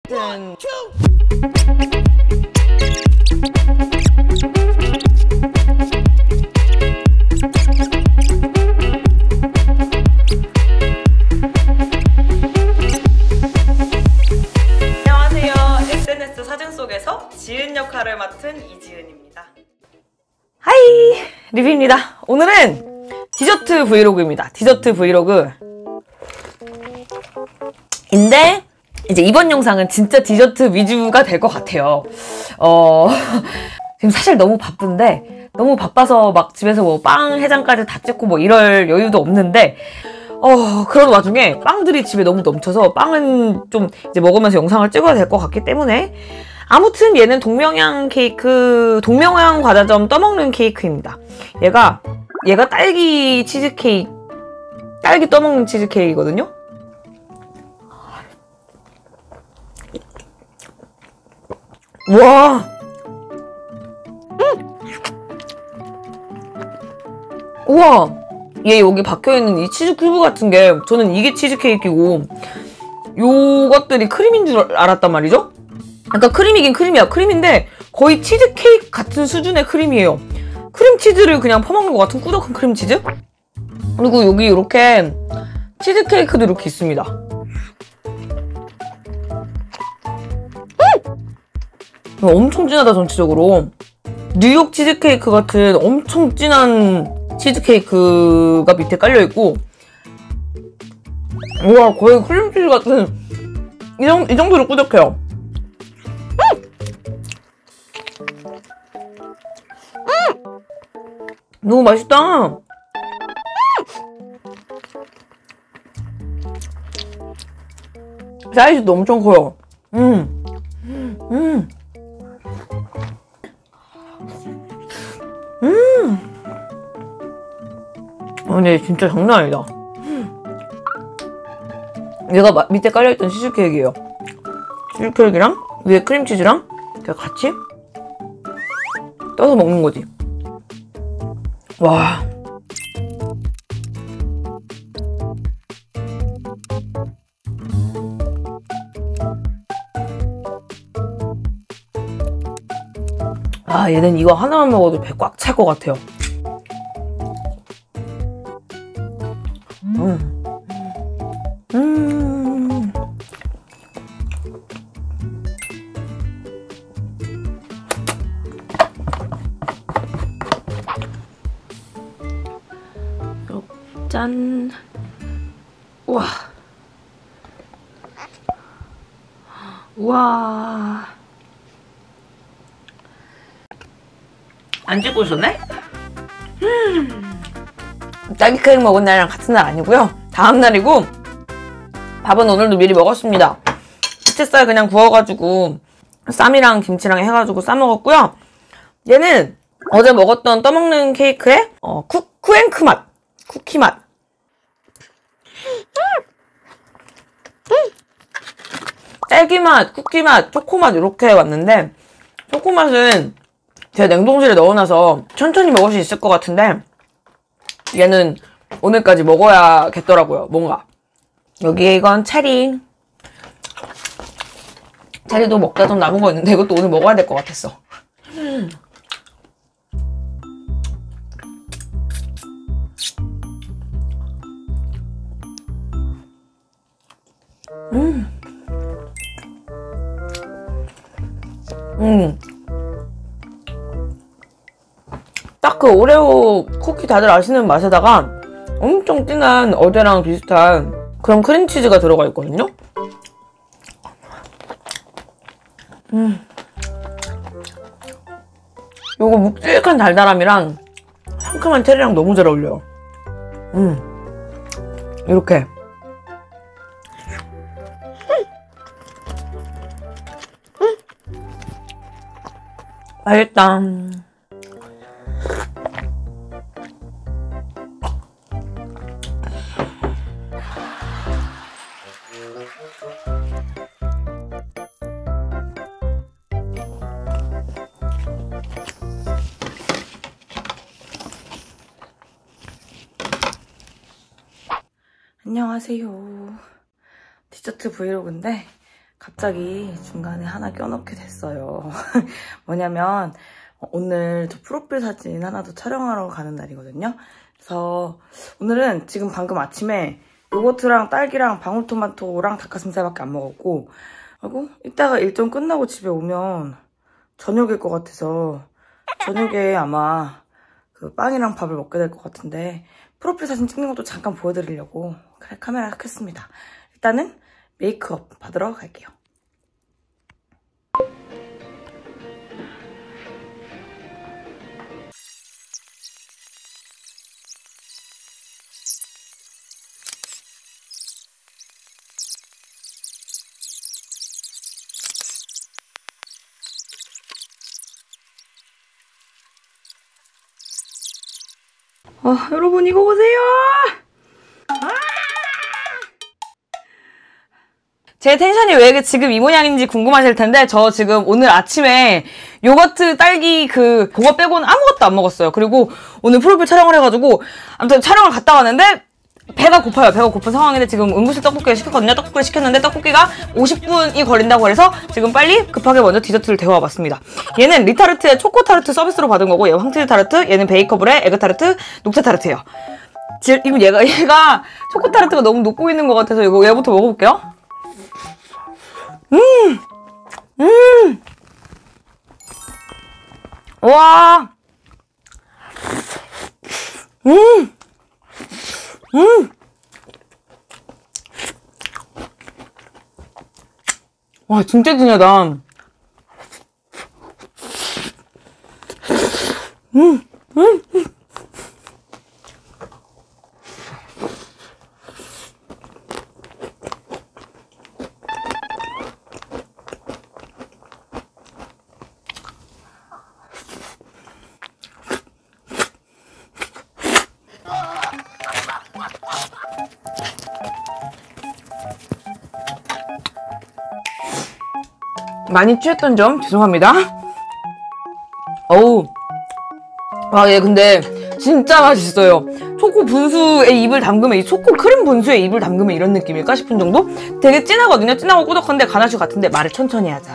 안녕하세요. SNS 사진 속에서 지은 역할을 맡은 이지은입니다. 하이! 리뷰입니다. 오늘은 디저트 브이로그입니다. 디저트 브이로그 인데 이제 이번 영상은 진짜 디저트 위주가 될 것 같아요. 지금 사실 너무 바쁜데, 너무 바빠서 막 집에서 뭐 빵 해장까지 다 찍고 뭐 이럴 여유도 없는데, 그런 와중에 빵들이 집에 너무 넘쳐서 빵은 좀 이제 먹으면서 영상을 찍어야 될 것 같기 때문에, 아무튼 얘는 동명양 케이크, 동명양 과자점 떠먹는 케이크입니다. 얘가 딸기 치즈케이크, 딸기 떠먹는 치즈케이크거든요? 와! 우와! 얘 여기 박혀있는 이 치즈 큐브 같은 게, 저는 이게 치즈케이크고, 요것들이 크림인 줄 알았단 말이죠? 그러니까 크림이긴 크림이야. 크림인데, 거의 치즈케이크 같은 수준의 크림이에요. 크림치즈를 그냥 퍼먹는 것 같은 꾸덕한 크림치즈? 그리고 여기 이렇게 치즈케이크도 이렇게 있습니다. 엄청 진하다, 전체적으로. 뉴욕 치즈케이크 같은 엄청 진한 치즈케이크가 밑에 깔려있고, 우와, 거의 크림치즈 같은, 이 정도로 꾸덕해요. 너무 맛있다. 사이즈도 엄청 커요. 근데 진짜 장난 아니다. 얘가 밑에 깔려있던 치즈케이크예요. 치즈케이크랑 위에 크림치즈랑 이렇게 같이 떠서 먹는 거지. 와. 아, 얘는 이거 하나만 먹어도 배 꽉 찰 것 같아요. 짠. 우와. 우와. 안 찍고 있었네? 딸기 케이크 먹은 날이랑 같은 날 아니고요. 다음 날이고, 밥은 오늘도 미리 먹었습니다. 부채살 그냥 구워가지고 쌈이랑 김치랑 해가지고 싸먹었고요. 얘는 어제 먹었던 떠먹는 케이크의 쿠앤크 맛, 쿠키 맛. 딸기 맛, 쿠키 맛, 초코 맛 이렇게 왔는데, 초코 맛은 제가 냉동실에 넣어놔서 천천히 먹을 수 있을 것 같은데, 얘는 오늘까지 먹어야겠더라고요. 뭔가 여기에 이건 체리. 체리도 먹다 좀 남은 거 있는데 이것도 오늘 먹어야 될 것 같았어. 딱 그 오레오 쿠키 다들 아시는 맛에다가 엄청 진한 어제랑 비슷한 그런 크림치즈가 들어가 있거든요? 요거 묵직한 달달함이랑 상큼한 체리랑 너무 잘 어울려요. 이렇게. 맛있다. 안녕하세요. 디저트 브이로그인데 갑자기 중간에 하나 껴넣게 됐어요. 뭐냐면 오늘 저 프로필 사진 하나 더 촬영하러 가는 날이거든요. 그래서 오늘은 지금 방금 아침에 요거트랑 딸기랑 방울토마토랑 닭가슴살밖에 안 먹었고, 그리고 이따가 일정 끝나고 집에 오면 저녁일 것 같아서 저녁에 아마 그 빵이랑 밥을 먹게 될 것 같은데, 프로필 사진 찍는 것도 잠깐 보여드리려고 그래 카메라 켰습니다. 일단은 메이크업 받으러 갈게요. 여러분 이거 보세요. 제 텐션이 왜 지금 이 모양인지 궁금하실 텐데, 저 지금 오늘 아침에 요거트, 딸기 그거 빼고는 아무것도 안 먹었어요. 그리고 오늘 프로필 촬영을 해가지고 아무튼 촬영을 갔다 왔는데 배가 고파요. 배가 고픈 상황인데 지금 응급실 떡볶이를 시켰거든요. 떡볶이를 시켰는데 떡볶이가 50분이 걸린다고 해서 지금 빨리 급하게 먼저 디저트를 데워와 봤습니다. 얘는 리타르트의 초코 타르트 서비스로 받은 거고, 얘 황치즈 타르트, 얘는 베이커블의 에그 타르트, 녹차 타르트예요. 지금 얘가 초코 타르트가 너무 녹고 있는 것 같아서 이거 얘부터 먹어볼게요. 와. 와, 진짜 진하다. 많이 취했던 점 죄송합니다. 어우, 와, 얘 근데 진짜 맛있어요. 초코 분수에 입을 담그면, 이 초코 크림 분수에 입을 담그면 이런 느낌일까 싶은 정도? 되게 진하거든요. 진하고 꾸덕한데 가나슈 같은데 말을 천천히 하자.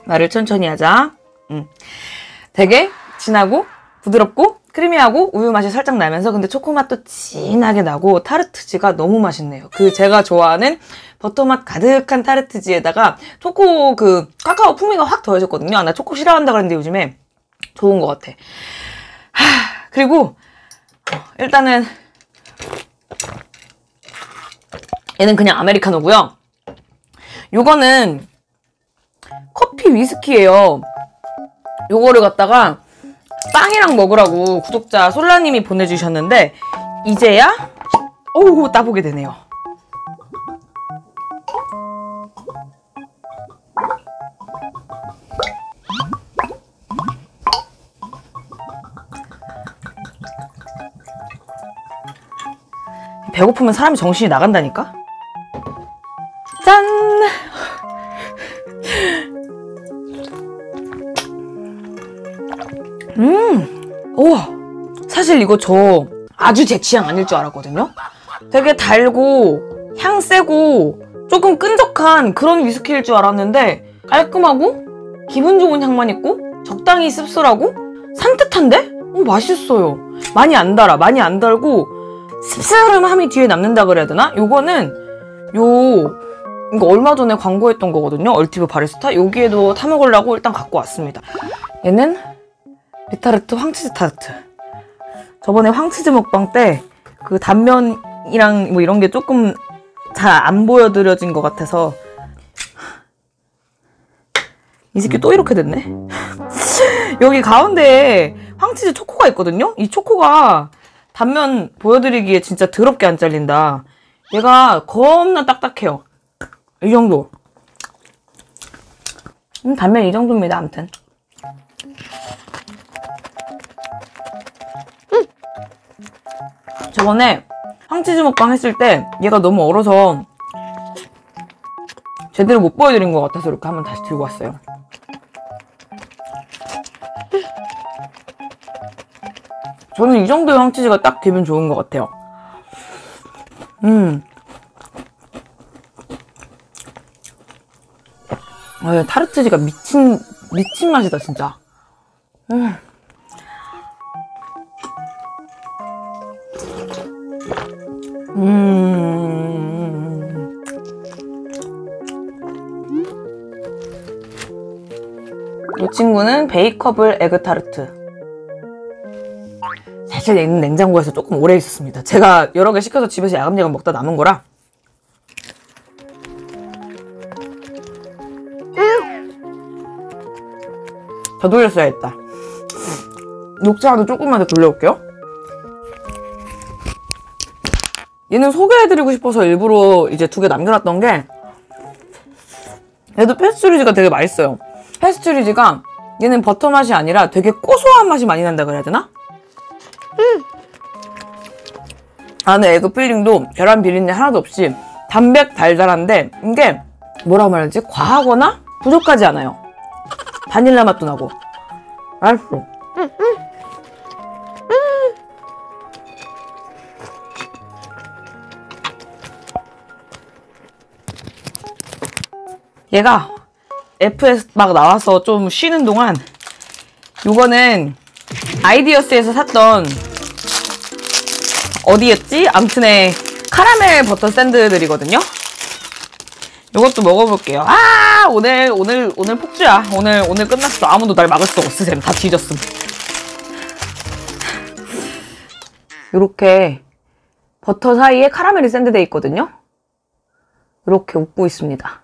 말을 천천히 하자. 되게 진하고 부드럽고 크리미하고 우유 맛이 살짝 나면서, 근데 초코 맛도 진하게 나고 타르트지가 너무 맛있네요. 제가 좋아하는 버터맛 가득한 타르트지에다가 초코 카카오 풍미가 확 더해졌거든요. 나 초코 싫어한다 그랬는데 요즘에 좋은 것 같아. 그리고 일단은 얘는 그냥 아메리카노고요. 요거는 커피 위스키예요. 요거를 갖다가 빵이랑 먹으라고 구독자 솔라님이 보내주셨는데 이제야 따보게 되네요. 배고프면 사람이 정신이 나간다니까? 짠! 우와! 사실 이거 저 아주 제 취향 아닐 줄 알았거든요? 되게 달고 향 세고 조금 끈적한 그런 위스키일 줄 알았는데 깔끔하고 기분 좋은 향만 있고 적당히 씁쓸하고 산뜻한데? 맛있어요. 많이 안 달아. 많이 안 달고 씁쓸함이 뒤에 남는다 그래야 되나? 요거는 이거 얼마 전에 광고했던 거거든요. 얼티브 바리스타. 여기에도 타먹으려고 일단 갖고 왔습니다. 얘는 리타르트 황치즈 타르트. 저번에 황치즈 먹방 때 그 단면이랑 뭐 이런 게 조금 잘 안 보여드려진 것 같아서 이 새끼 또 이렇게 됐네. 여기 가운데에 황치즈 초코가 있거든요. 이 초코가 단면 보여드리기에 진짜 더럽게 안 잘린다. 얘가 겁나 딱딱해요. 이 정도. 단면 이 정도입니다. 아무튼. 저번에 황치즈 먹방 했을 때 얘가 너무 얼어서 제대로 못 보여드린 것 같아서 이렇게 한번 다시 들고 왔어요. 저는 이 정도의 황치즈가 딱 되면 좋은 것 같아요. 타르트지가 미친 맛이다, 진짜. 이 친구는 베이커블 에그타르트. 사실 얘는 냉장고에서 조금 오래 있었습니다. 제가 여러 개 시켜서 집에서 야금야금 먹다 남은 거라. 더 돌렸어야겠다. 녹차도 조금만 더 돌려볼게요. 얘는 소개해드리고 싶어서 일부러 이제 2개 남겨놨던 게, 얘도 패스츄리즈가 되게 맛있어요. 패스츄리즈가 얘는 버터 맛이 아니라 되게 고소한 맛이 많이 난다 그래야 되나? 안에 에그 필링도 계란 비린내 하나도 없이 담백 달달한데, 이게 뭐라고 말하지? 과하거나 부족하지 않아요. 바닐라 맛도 나고 맛있어. 얘가 FS 막 나와서 좀 쉬는 동안, 요거는 아이디어스에서 샀던, 어디였지? 아무튼에 카라멜 버터 샌드들이거든요. 요것도 먹어볼게요. 오늘 폭주야. 오늘 끝났어. 아무도 날 막을 수 없으셈. 다 뒤졌음. 요렇게 버터 사이에 카라멜이 샌드되어 있거든요. 요렇게 웃고 있습니다.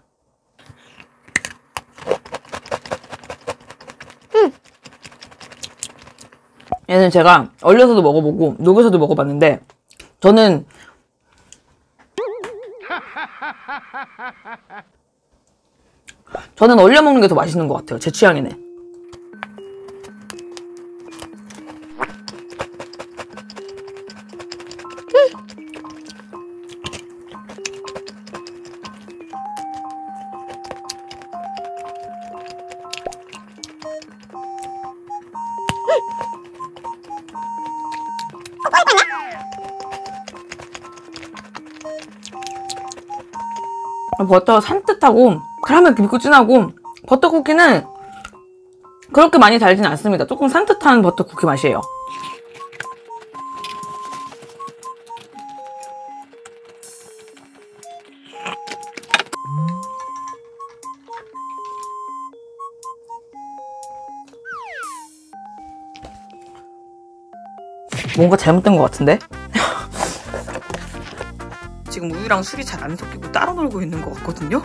얘는 제가 얼려서도 먹어보고 녹여서도 먹어봤는데, 저는 얼려 먹는 게 더 맛있는 것 같아요. 제 취향이네. 버터 산뜻하고 카라멜 깊고 진하고, 버터 쿠키는 그렇게 많이 달진 않습니다. 조금 산뜻한 버터 쿠키 맛이에요. 뭔가 잘못된 것 같은데? 지금 우유랑 술이 잘 안 섞이고 따로 놀고 있는 것 같거든요?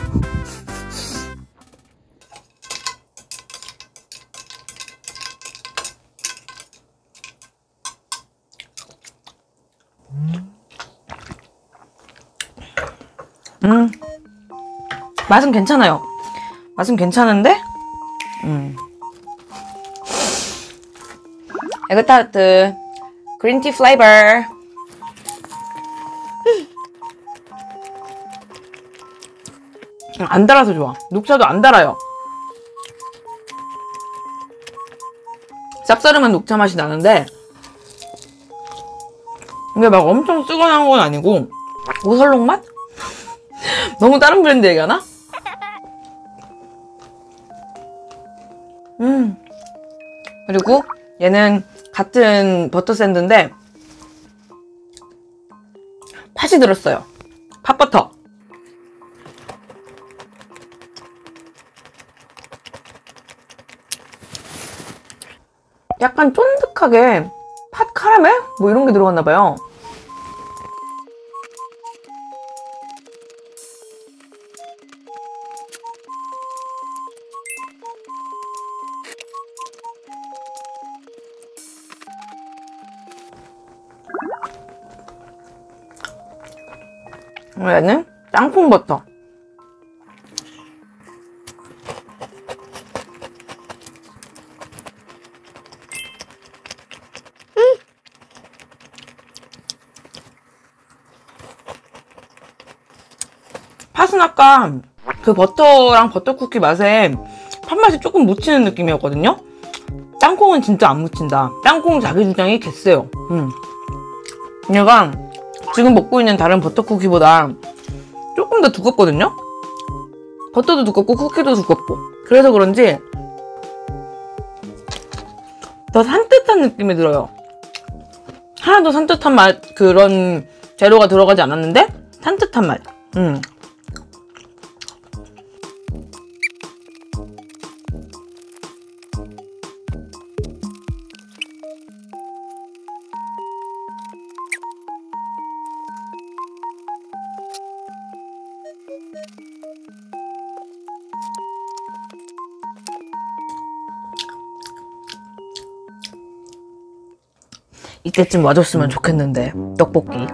맛은 괜찮아요. 맛은 괜찮은데? 에그타르트 그린티 플레이버. 안 달아서 좋아. 녹차도 안 달아요. 쌉싸름한 녹차 맛이 나는데, 이게 막 엄청 쓰거나 건 아니고 오설록 맛? 너무 다른 브랜드 얘기하나? 그리고 얘는 같은 버터 샌드인데 팥이 들었어요. 팥버터. 약간 쫀득하게 팥 카라멜? 뭐 이런 게 들어갔나봐요. 얘는 땅콩 버터. 팥은 아까 그 버터랑 버터 쿠키 맛에 팥맛이 조금 묻히는 느낌이었거든요? 땅콩은 진짜 안 묻힌다. 땅콩 자기 주장이 개쎄요. 얘가 지금 먹고 있는 다른 버터 쿠키보다 조금 더 두껍거든요? 버터도 두껍고 쿠키도 두껍고 그래서 그런지 더 산뜻한 느낌이 들어요. 하나도 산뜻한 맛 그런 재료가 들어가지 않았는데 산뜻한 맛. 이때쯤 와줬으면 좋겠는데 떡볶이.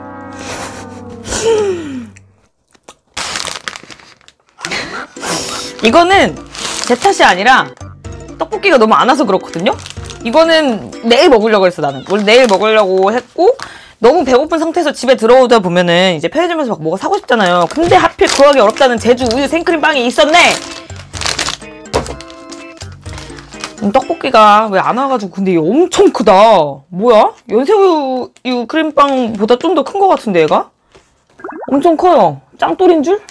이거는 제 탓이 아니라 떡볶이가 너무 안 와서 그렇거든요. 이거는 내일 먹으려고 했어. 나는 원래 내일 먹으려고 했고 너무 배고픈 상태에서 집에 들어오다 보면은 이제 편의점에서 막 뭐가 사고 싶잖아요. 근데 하필 구하기 어렵다는 제주 우유 생크림 빵이 있었네. 떡볶이가 왜 안 와가지고. 근데 이게 엄청 크다. 뭐야? 연새우유 크림빵보다 좀 더 큰 것 같은데 얘가? 엄청 커요. 짱돌인 줄?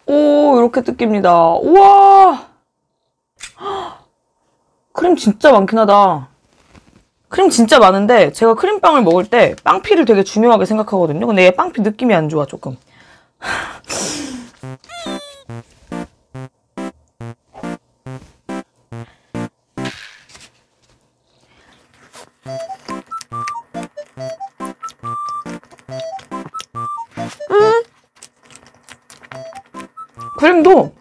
오, 이렇게 뜯깁니다. 우와! 크림 진짜 많긴 하다. 크림 진짜 많은데 제가 크림빵을 먹을 때 빵피를 되게 중요하게 생각하거든요. 근데 얘 빵피 느낌이 안 좋아 조금. 크림도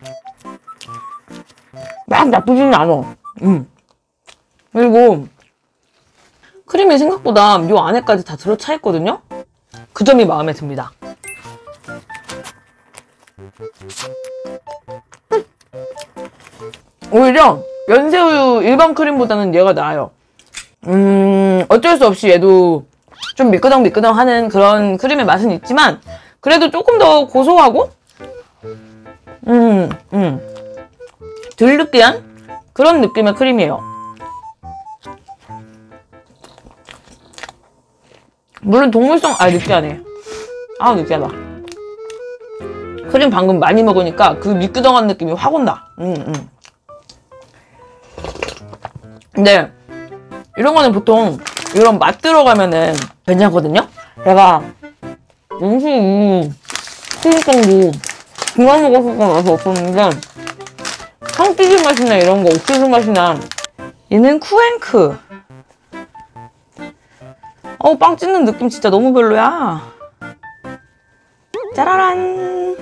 막 나쁘지는 않아. 그리고 크림이 생각보다 요 안에까지 다 들어차 있거든요. 그 점이 마음에 듭니다. 오히려 연새우유 일반 크림보다는 얘가 나아요. 어쩔 수 없이 얘도 좀 미끄덩미끄덩 하는 그런 크림의 맛은 있지만 그래도 조금 더 고소하고 덜 느끼한 그런 느낌의 크림이에요. 물론 동물성 느끼하네. 느끼하다. 크림 방금 많이 먹으니까 그 미끄덩한 느낌이 확 온다. 근데 이런 거는 보통 이런 맛 들어가면은 괜찮거든요. 제가 음식 크림빵도 그만 먹었을 건 맛이 없었는데 황치즈 맛이나 이런 거 옥수수 맛이나 얘는 쿠앤크. 빵 찢는 느낌 진짜 너무 별로야. 짜라란.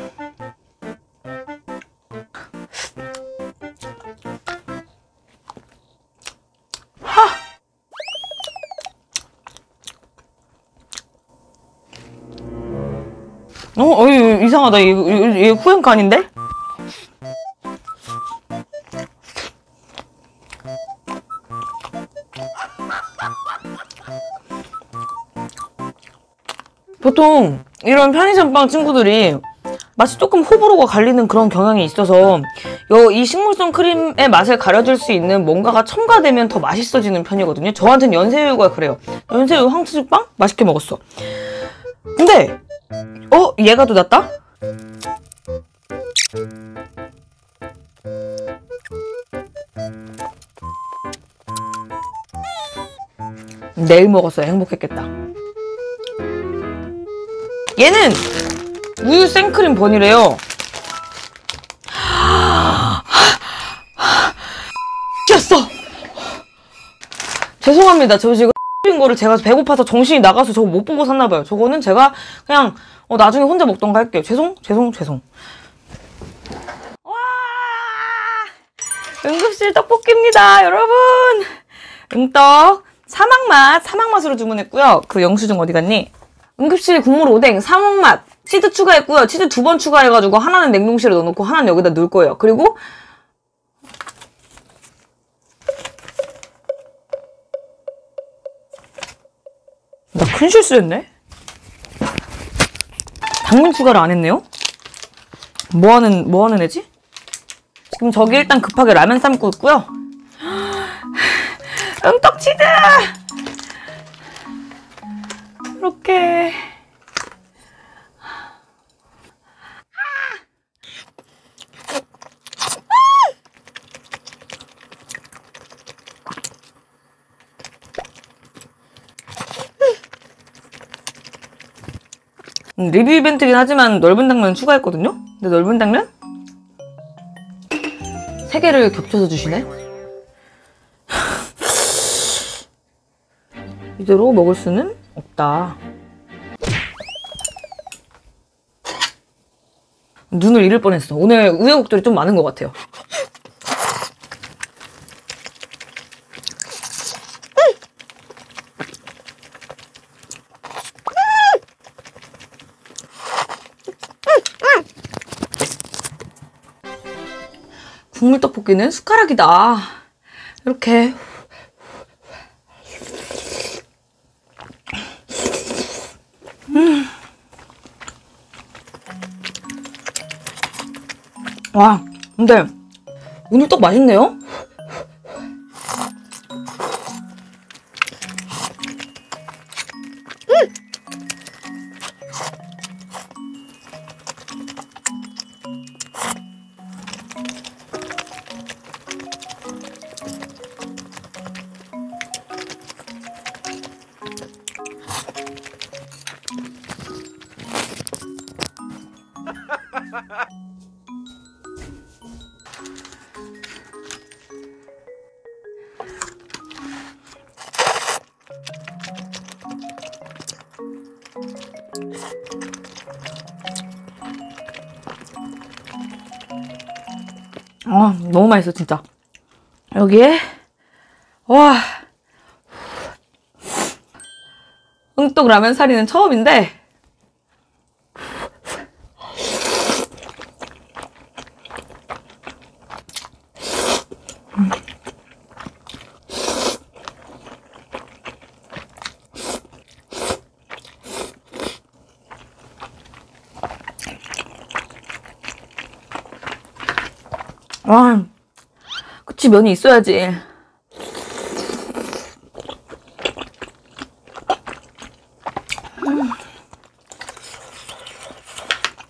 하. 이상하다. 얘 쿠앤크 아닌데? 보통 이런 편의점 빵 친구들이 맛이 조금 호불호가 갈리는 그런 경향이 있어서 이 식물성 크림의 맛을 가려줄 수 있는 뭔가가 첨가되면 더 맛있어지는 편이거든요. 저한테는 연새우유가 그래요. 연새우유 황치즈 빵? 맛있게 먹었어. 근데 얘가 더 낫다? 내일 먹었어야 행복했겠다. 얘는 우유 생크림 번이래요. 꼈어. 죄송합니다. 저 지금 인 거를 제가 배고파서 정신이 나가서 저거 못 보고 샀나봐요. 저거는 제가 그냥 나중에 혼자 먹던가 할게요. 죄송. 와, 응급실 떡볶이입니다, 여러분. 응떡 사막맛으로 주문했고요. 그 영수증 어디 갔니? 응급실 국물 오뎅 사막맛 치즈 추가했고요. 치즈 2번 추가해가지고 하나는 냉동실에 넣어놓고 하나는 여기다 넣을 거예요. 그리고 나 큰 실수했네. 당면 추가를 안 했네요. 뭐 하는 애지? 지금 저기 일단 급하게 라면 삶고 있고요. 응떡 치즈! 이렇게 리뷰 이벤트긴 하지만 넓은 당면 추가했거든요? 근데 넓은 당면? 3개를 겹쳐서 주시네? 이대로 먹을 수는 없다. 눈을 잃을 뻔했어. 오늘 우여곡절이 좀 많은 것 같아요. 국물 떡볶이는 숟가락이다. 이렇게 와, 근데 오늘 떡 맛있네요? 너무 맛있어 진짜. 여기에 와, 응떡 라면 사리는 처음인데 와, 그치, 면이 있어야지.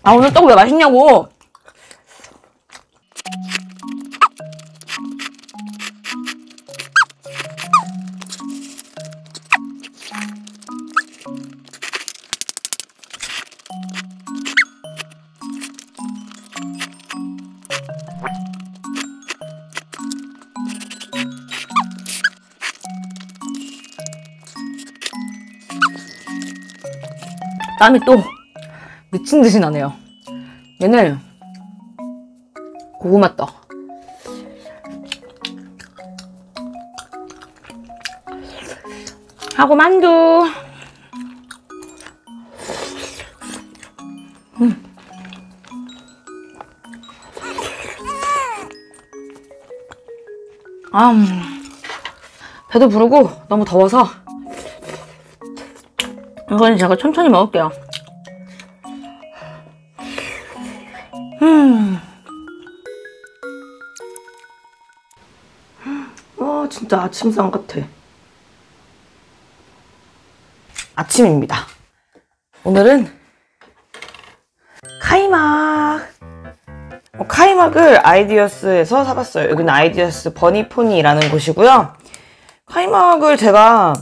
아, 오늘 떡 왜 맛있냐고. 땀이 또 미친 듯이 나네요. 얘는 고구마 떡. 하고 만두. 배도 부르고 너무 더워서 이건 제가 천천히 먹을게요. 진짜 아침상 같아. 아침입니다. 오늘은 카이막. 카이막을 아이디어스에서 사봤어요. 여기는 아이디어스 버니포니라는 곳이고요. 카이막을 제가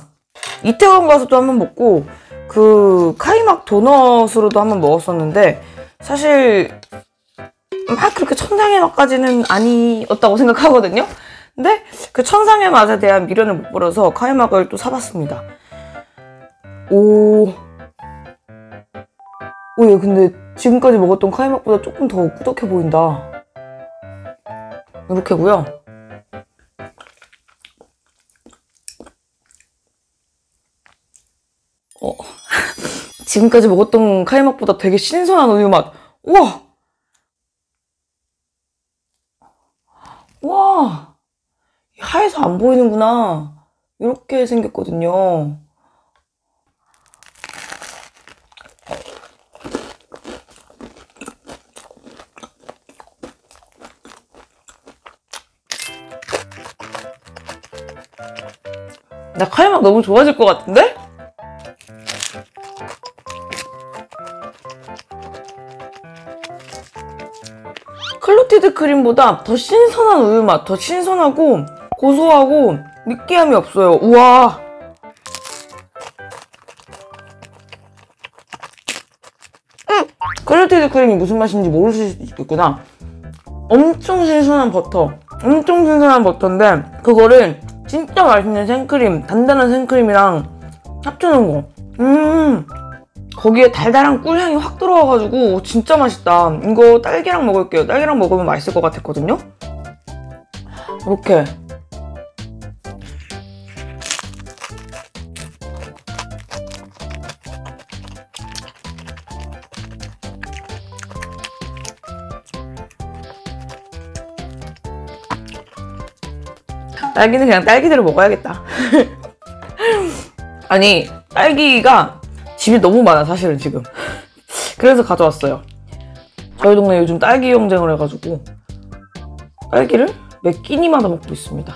이태원 가서도 한번 먹고 그 카이막 도넛으로도 한번 먹었었는데 사실 막 그렇게 천상의 맛까지는 아니었다고 생각하거든요. 근데 그 천상의 맛에 대한 미련을 못 버려서 카이막을 또 사봤습니다. 얘 근데 지금까지 먹었던 카이막보다 조금 더 꾸덕해 보인다. 이렇게고요. 지금까지 먹었던 카이막보다 되게 신선한 우유 맛. 우와! 와! 하얘서 안 보이는구나. 이렇게 생겼거든요. 나 카이막 너무 좋아질 것 같은데? 클로티드 크림보다 더 신선한 우유 맛, 더 신선하고 고소하고 느끼함이 없어요. 우와! 초콜릿 크림이 무슨 맛인지 모르실 수도 있겠구나. 엄청 신선한 버터. 엄청 신선한 버터인데 그거를 진짜 맛있는 생크림, 단단한 생크림이랑 합쳐놓은 거. 거기에 달달한 꿀향이 확 들어와가지고 진짜 맛있다. 이거 딸기랑 먹을게요. 딸기랑 먹으면 맛있을 것 같았거든요. 이렇게. 딸기는 그냥 딸기대로 먹어야겠다. 아니, 딸기가 집에 너무 많아, 사실은 지금. 그래서 가져왔어요. 저희 동네 요즘 딸기 경쟁을 해가지고 딸기를 몇 끼니마다 먹고 있습니다.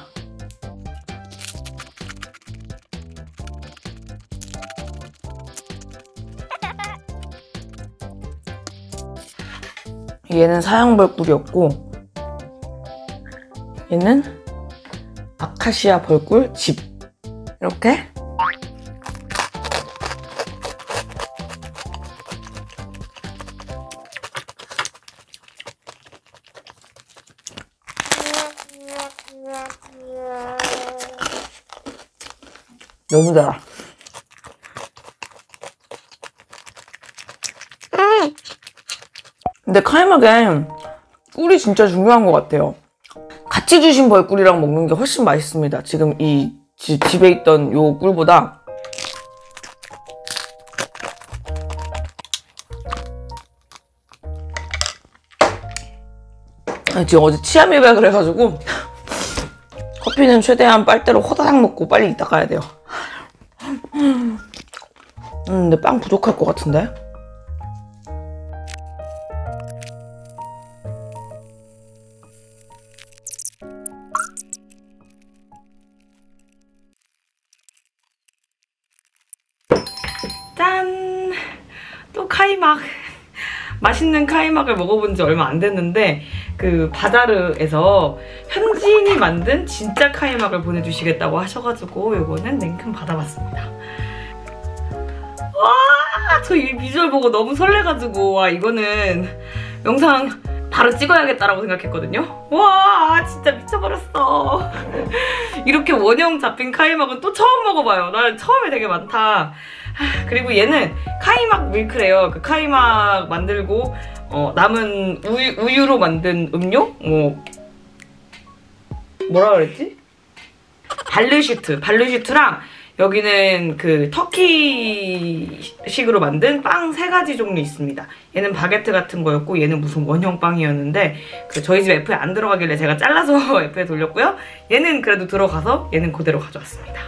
얘는 사양벌꿀이었고 얘는 아카시아 벌꿀 즙. 이렇게 너무 달아. 근데 카이막에 꿀이 진짜 중요한 것 같아요. 같이 주신 벌꿀이랑 먹는 게 훨씬 맛있습니다. 지금 이 집에 있던 요 꿀보다. 지금 어제 치아밀백을 해가지고 커피는 최대한 빨대로 호다닥 먹고 빨리 이따 가야 돼요. 근데 빵 부족할 것 같은데? 짠! 또 카이막! 맛있는 카이막을 먹어본 지 얼마 안 됐는데 그 바자르에서 현지인이 만든 진짜 카이막을 보내주시겠다고 하셔가지고 이거는 냉큼 받아봤습니다. 와! 저 이 비주얼 보고 너무 설레가지고 와 이거는 영상 바로 찍어야겠다라고 생각했거든요. 와 진짜 미쳐버렸어. 이렇게 원형 잡힌 카이막은 또 처음 먹어봐요. 난 처음에 되게 많다. 그리고 얘는 카이막 밀크래요. 그 카이막 만들고 남은 우유로 만든 음료? 뭐라 그랬지? 발르슈트랑 여기는 그 터키식으로 만든 빵 3가지 종류 있습니다. 얘는 바게트 같은 거였고 얘는 무슨 원형 빵이었는데 그 저희 집 F에 안 들어가길래 제가 잘라서 F에 돌렸고요. 얘는 그래도 들어가서 얘는 그대로 가져왔습니다.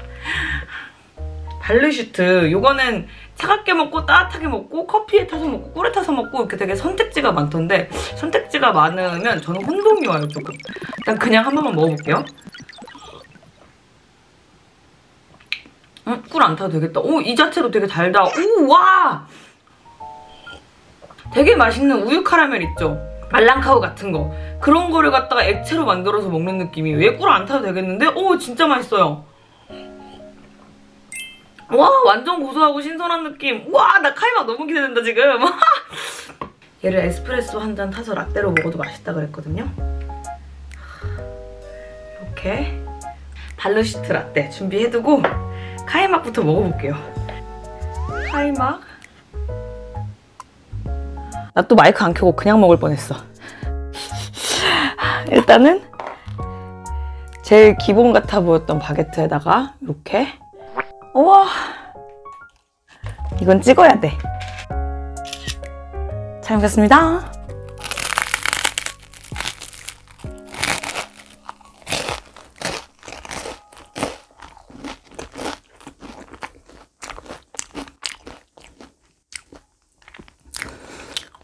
발르슈트 요거는 차갑게 먹고 따뜻하게 먹고 커피에 타서 먹고 꿀에 타서 먹고 이렇게 되게 선택지가 많던데 선택지가 많으면 저는 혼동이 와요 조금. 일단 그냥 한 번만 먹어볼게요. 꿀 안 타도 되겠다. 오, 이 자체로 되게 달다. 오, 와! 되게 맛있는 우유 카라멜 있죠? 말랑카우 같은 거. 그런 거를 갖다가 액체로 만들어서 먹는 느낌이. 왜 꿀 안 타도 되겠는데? 오, 진짜 맛있어요. 와, 완전 고소하고 신선한 느낌. 와, 나 카이막 너무 기대된다, 지금. 얘를 에스프레소 한 잔 타서 라떼로 먹어도 맛있다 그랬거든요. 이렇게 발르슈트 라떼 준비해두고 카이막부터 먹어볼게요. 카이막. 나 또 마이크 안 켜고 그냥 먹을 뻔했어. 일단은 제일 기본 같아 보였던 바게트에다가 이렇게. 우와. 이건 찍어야 돼. 잘 먹겠습니다.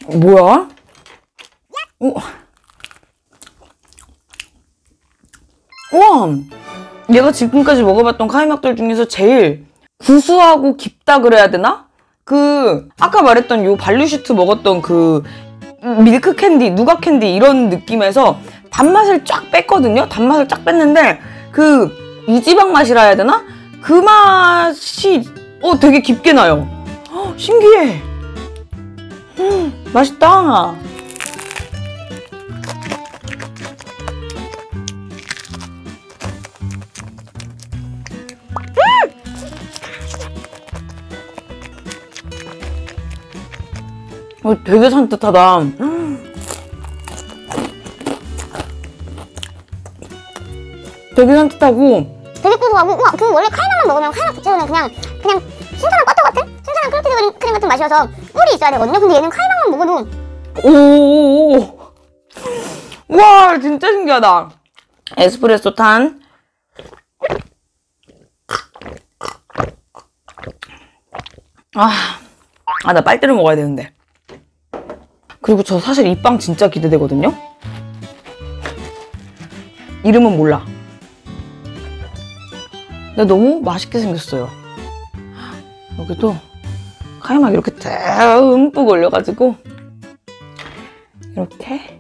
뭐야? 우와. 얘가 지금까지 먹어봤던 카이막들 중에서 제일 구수하고 깊다 그래야 되나? 아까 말했던 요 발르슈트 먹었던 그 밀크 캔디, 누각 캔디 이런 느낌에서 단맛을 쫙 뺐거든요? 단맛을 쫙 뺐는데 이지방 맛이라 해야 되나? 그 맛이 되게 깊게 나요. 신기해. 맛있다. 되게 산뜻하다. 되게 산뜻하고 되게 고소하고, 우와, 그 원래 카이막만 먹으면 카이막 자체는 그냥 신선한 버터 같은? 신선한 크로티드 크림 같은 맛이어서 꿀이 있어야 되거든요. 근데 얘는 카이막만 먹어도 오, 와, 진짜 신기하다. 에스프레소 탄. 나 빨대로 먹어야 되는데. 그리고 저 사실 이 빵 진짜 기대되거든요? 이름은 몰라. 근데 너무 맛있게 생겼어요. 여기도 카이막 이렇게 듬뿍 올려가지고 이렇게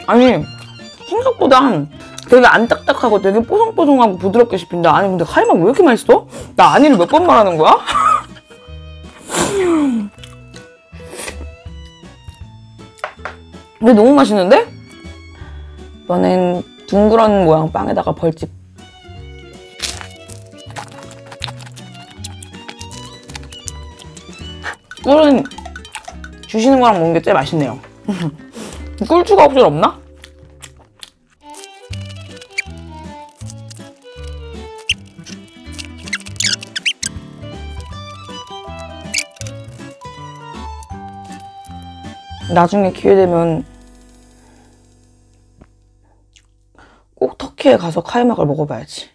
아니 생각보다 되게 안 딱딱하고 되게 뽀송뽀송하고 부드럽게 씹힌다. 아니 근데 카이막 왜 이렇게 맛있어? 나 아니를 몇 번 말하는 거야? 근데 너무 맛있는데? 이번엔 둥그런 모양 빵에다가 벌집. 꿀은 주시는 거랑 먹는 게 제일 맛있네요. 꿀 추가 옵션 없나? 나중에 기회되면 꼭 터키에 가서 카이막을 먹어봐야지.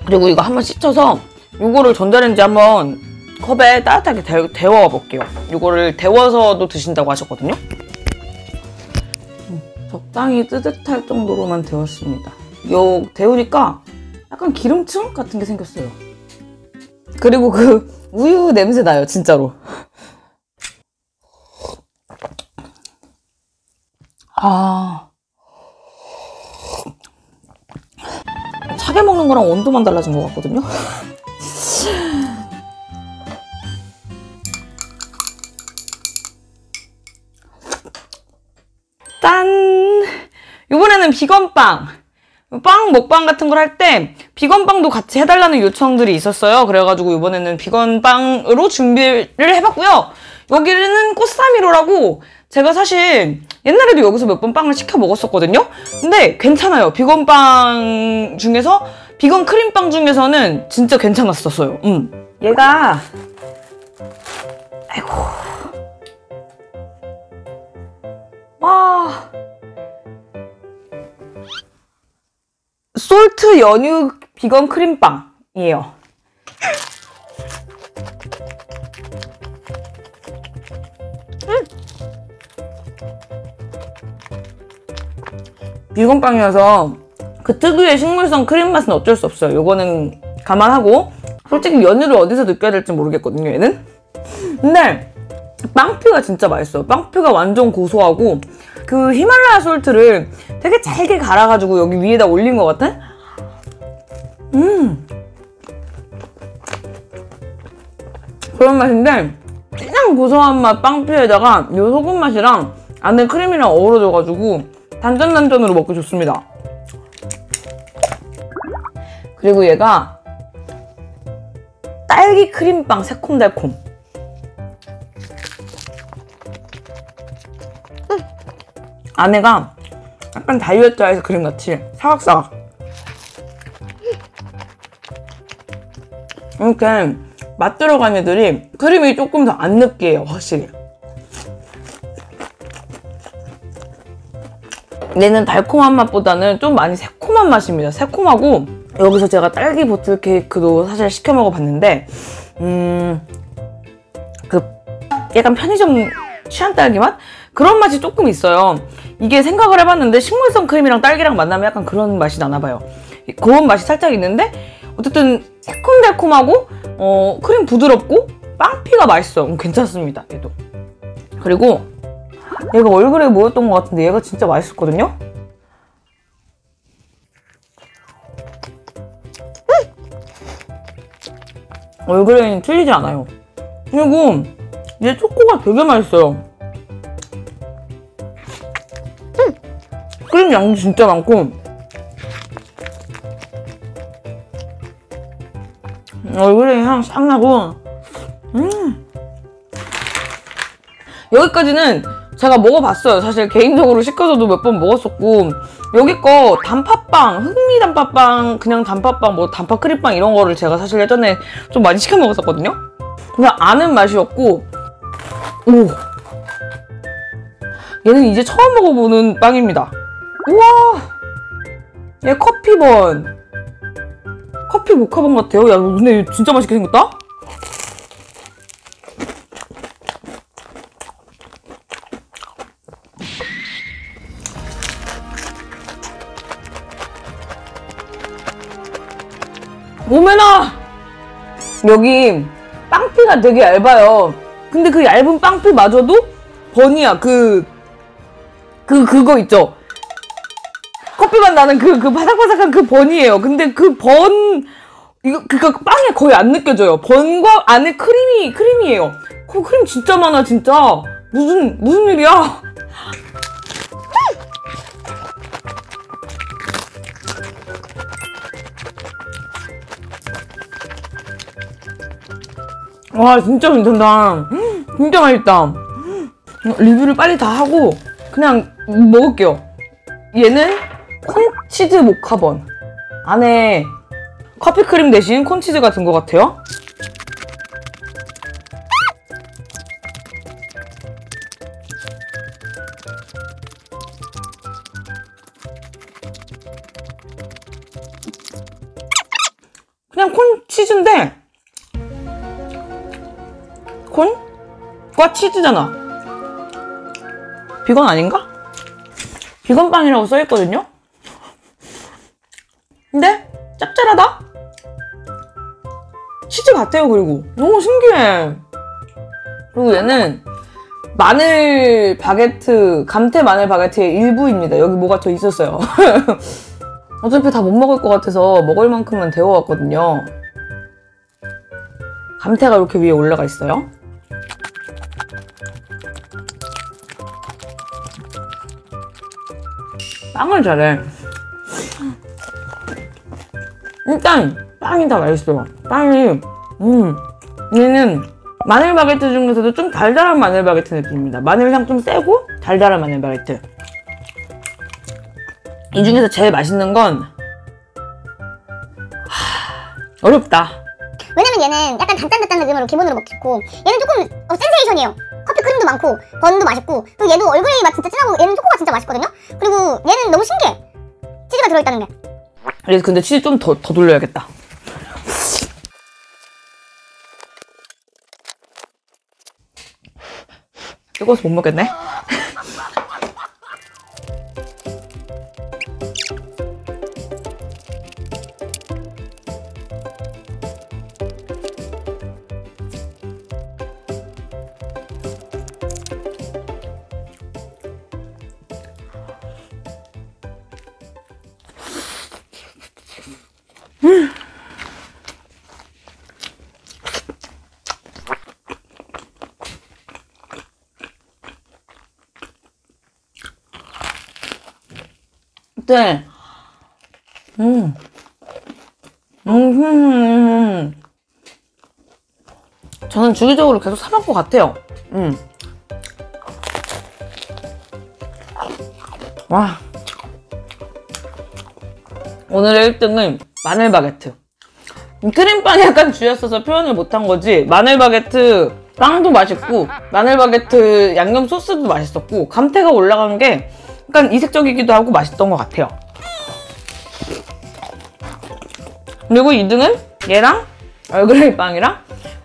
그리고 이거 한번 씻어서 이거를 전자레인지 한번 컵에 따뜻하게 데워 볼게요. 이거를 데워서도 드신다고 하셨거든요. 적당히 뜨뜻할 정도로만 데웠습니다. 요 데우니까 약간 기름층 같은 게 생겼어요. 그리고 그 우유 냄새 나요, 진짜로. 차게 먹는 거랑 온도만 달라진 것 같거든요. 짠! 이번에는 비건빵! 빵 먹방 같은 걸 할 때 비건빵도 같이 해달라는 요청들이 있었어요. 그래가지고 이번에는 비건빵으로 준비를 해봤고요. 여기는 꽃사미로라고 제가 사실 옛날에도 여기서 몇 번 빵을 시켜 먹었었거든요. 근데 괜찮아요. 비건빵 중에서 비건 크림빵 중에서는 진짜 괜찮았었어요. 얘가 아이고 와 솔트 연유 비건 크림빵이에요. 비건빵이어서 그 특유의 식물성 크림 맛은 어쩔 수 없어요. 요거는 감안하고 솔직히 연유를 어디서 느껴야 될지 모르겠거든요, 얘는. 근데 빵피가 진짜 맛있어요. 빵피가 완전 고소하고 그 히말라야 솔트를 되게 잘게 갈아가지고 여기 위에다 올린 것 같은? 그런 맛인데 그냥 고소한 맛 빵피에다가 요 소금 맛이랑 안에 크림이랑 어우러져가지고 단짠단짠으로 먹기 좋습니다. 그리고 얘가 딸기 크림빵 새콤달콤. 안에가 약간 다이어트 아이스크림 같이 사각사각. 이렇게 맛 들어간 애들이 크림이 조금 더 안 느끼해요, 확실히. 얘는 달콤한 맛보다는 좀 많이 새콤한 맛입니다. 새콤하고 여기서 제가 딸기 보틀 케이크도 사실 시켜 먹어봤는데 그 약간 편의점 취한 딸기 맛? 그런 맛이 조금 있어요. 이게 생각을 해봤는데 식물성 크림이랑 딸기랑 만나면 약간 그런 맛이 나나봐요. 그런 맛이 살짝 있는데 어쨌든 새콤달콤하고 크림 부드럽고 빵피가 맛있어요. 괜찮습니다. 얘도. 그리고 얘가 얼그레이 뭐였던 것 같은데 얘가 진짜 맛있었거든요? 얼그레이는 틀리지 않아요. 그리고 얘 초코가 되게 맛있어요. 크림 양도 진짜 많고 얼그레이 향 싹 나고 여기까지는 제가 먹어봤어요. 사실 개인적으로 시켜서도 몇 번 먹었었고 여기 거 단팥빵, 흑미 단팥빵, 그냥 단팥빵, 뭐 단팥 크림빵 이런 거를 제가 사실 예전에 좀 많이 시켜 먹었었거든요. 그냥 아는 맛이었고 오! 얘는 이제 처음 먹어보는 빵입니다. 우와! 얘 커피번. 커피 모카번 같아요. 야, 근데 진짜 맛있게 생겼다? 오메나! 여기 빵피가 되게 얇아요. 근데 그 얇은 빵피마저도 번이야. 그거 있죠? 커피맛 나는 그 바삭바삭한 그 번이에요. 근데 그 번, 그니까 빵에 거의 안 느껴져요. 번과 안에 크림이에요. 그 크림 진짜 많아, 진짜. 무슨 일이야? 와, 진짜 괜찮다. 진짜 맛있다. 리뷰를 빨리 다 하고 그냥 먹을게요. 얘는 콘치즈 모카번. 안에 커피크림 대신 콘치즈가 든 것 같아요. 그냥 콘치즈인데 콘과 치즈잖아. 비건 아닌가? 비건 빵이라고 써있거든요? 근데 짭짤하다? 치즈 같아요. 그리고 너무 신기해. 그리고 얘는 마늘 바게트, 감태 마늘 바게트의 일부입니다. 여기 뭐가 더 있었어요. 어차피 다 못 먹을 것 같아서 먹을 만큼만 데워왔거든요. 감태가 이렇게 위에 올라가 있어요. 빵을 잘해. 일단 빵이 다 맛있어요. 빵이 얘는 마늘 바게트 중에서도 좀 달달한 마늘 바게트 느낌입니다. 마늘향 좀 세고 달달한 마늘 바게트. 이 중에서 제일 맛있는 건 어렵다. 왜냐면 얘는 약간 단짠단짠 느낌으로 기본으로 먹고 얘는 조금 센세이션이에요. 커피 크림도 많고 번도 맛있고 또 얘도 얼그레이 맛 진짜 진하고 얘는 초코가 진짜 맛있거든요. 그리고 얘는 너무 신기해. 치즈가 들어있다는 게. 그래서 근데 치즈 좀 더 돌려야겠다. 뜨거워서 못 먹겠네. 네. 저는 주기적으로 계속 사 먹을 것 같아요. 와. 오늘의 1등은 마늘 바게트. 크림빵이 약간 주였어서 표현을 못한 거지. 마늘 바게트 빵도 맛있고 마늘 바게트 양념 소스도 맛있었고 감태가 올라간 게 약간 이색적이기도 하고 맛있던 것 같아요. 그리고 2등은 얘랑 얼그레이 빵이랑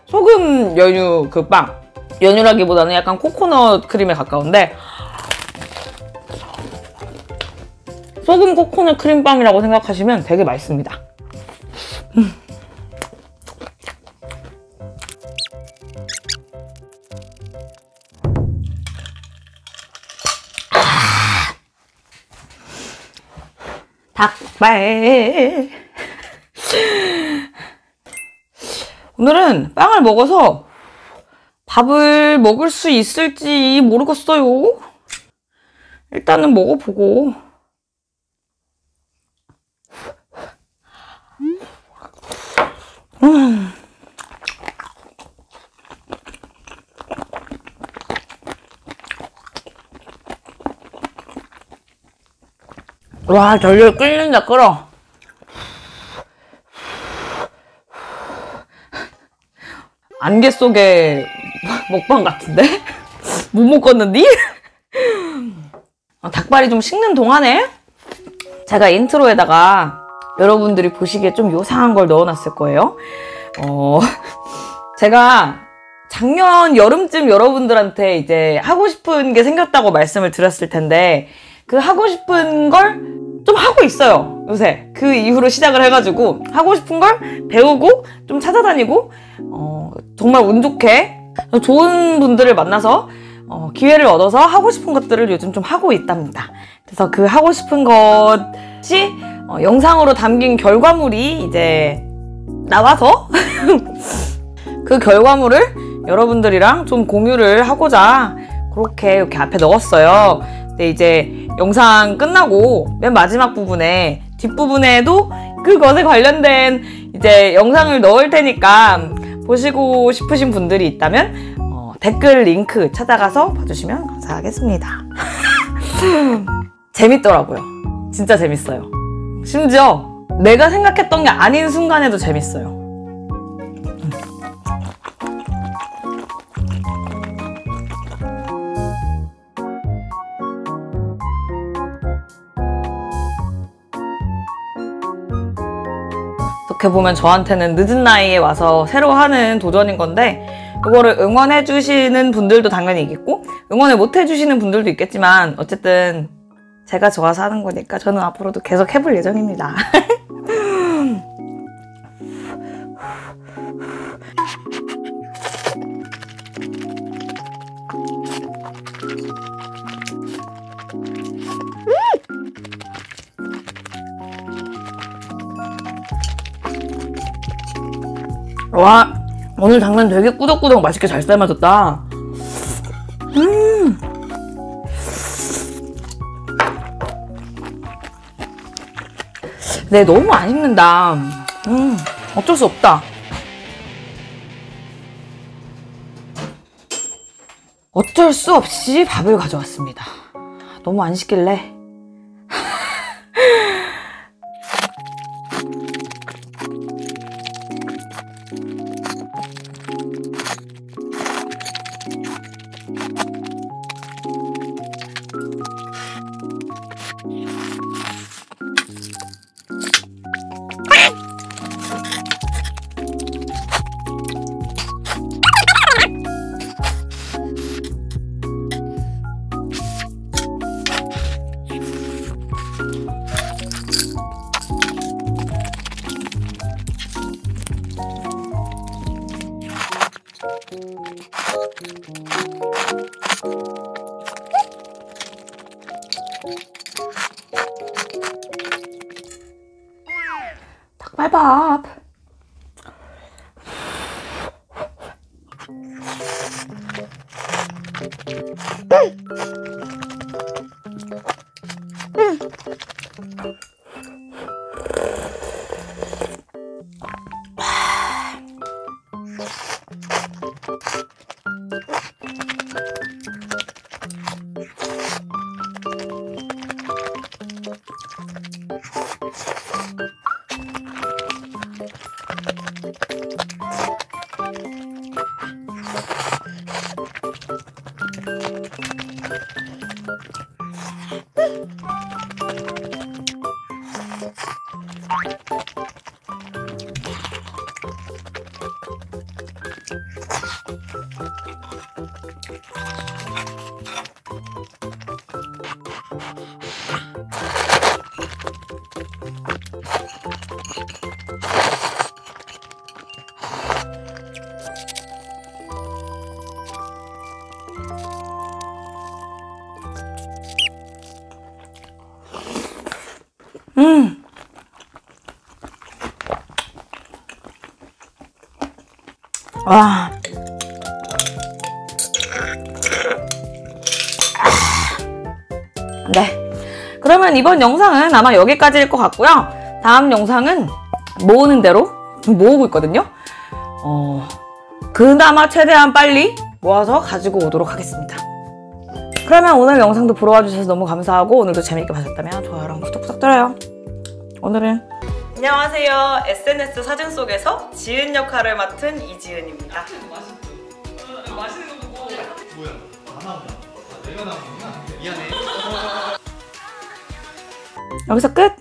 소금 연유 그 빵. 연유라기보다는 약간 코코넛 크림에 가까운데 소금 코코넛 크림빵이라고 생각하시면 되게 맛있습니다. 닭발. 오늘은 빵을 먹어서 밥을 먹을 수 있을지 모르겠어요. 일단은 먹어보고. 와, 절절 끓는다, 끓어. 안개 속의 먹방 같은데? 못 먹었는데? 닭발이 좀 식는 동안에 제가 인트로에다가 여러분들이 보시기에 좀 요상한 걸 넣어놨을 거예요. 제가 작년 여름쯤 여러분들한테 이제 하고 싶은 게 생겼다고 말씀을 드렸을 텐데 그 하고 싶은 걸 좀 하고 있어요, 요새. 그 이후로 시작을 해가지고 하고 싶은 걸 배우고 좀 찾아다니고 정말 운 좋게 좋은 분들을 만나서 기회를 얻어서 하고 싶은 것들을 요즘 좀 하고 있답니다. 그래서 그 하고 싶은 것이 영상으로 담긴 결과물이 이제 나와서 그 결과물을 여러분들이랑 좀 공유를 하고자 그렇게 이렇게 앞에 넣었어요. 근데 이제 영상 끝나고 맨 마지막 부분에 뒷부분에도 그것에 관련된 이제 영상을 넣을 테니까 보시고 싶으신 분들이 있다면 댓글 링크 찾아가서 봐주시면 감사하겠습니다. 재밌더라고요. 진짜 재밌어요. 심지어 내가 생각했던 게 아닌 순간에도 재밌어요. 어떻게 보면 저한테는 늦은 나이에 와서 새로 하는 도전인 건데 그거를 응원해 주시는 분들도 당연히 있겠고 응원을 못 해주시는 분들도 있겠지만 어쨌든 제가 좋아서 하는 거니까 저는 앞으로도 계속 해볼 예정입니다. 와, 오늘 당면 되게 꾸덕꾸덕 맛있게 잘 삶아졌다. 네, 너무 안 익는다. 어쩔 수 없다. 어쩔 수 없이 밥을 가져왔습니다. 너무 안 식길래. 닭발밥. 와. 네. 그러면 이번 영상은 아마 여기까지일 것 같고요. 다음 영상은 모으는 대로 모으고 있거든요. 그나마 최대한 빨리 모아서 가지고 오도록 하겠습니다. 그러면 오늘 영상도 보러 와주셔서 너무 감사하고 오늘도 재밌게 봐주셨다면 좋아요랑 구독 부탁드려요. 오늘은 안녕하세요. SNS 사진 속에서 지은 역할을 맡은 이지은입니다. 맛있는 거 보고 뭐야? 다 나온다. 내가 나오는구나. 미안해. 여기서 끝!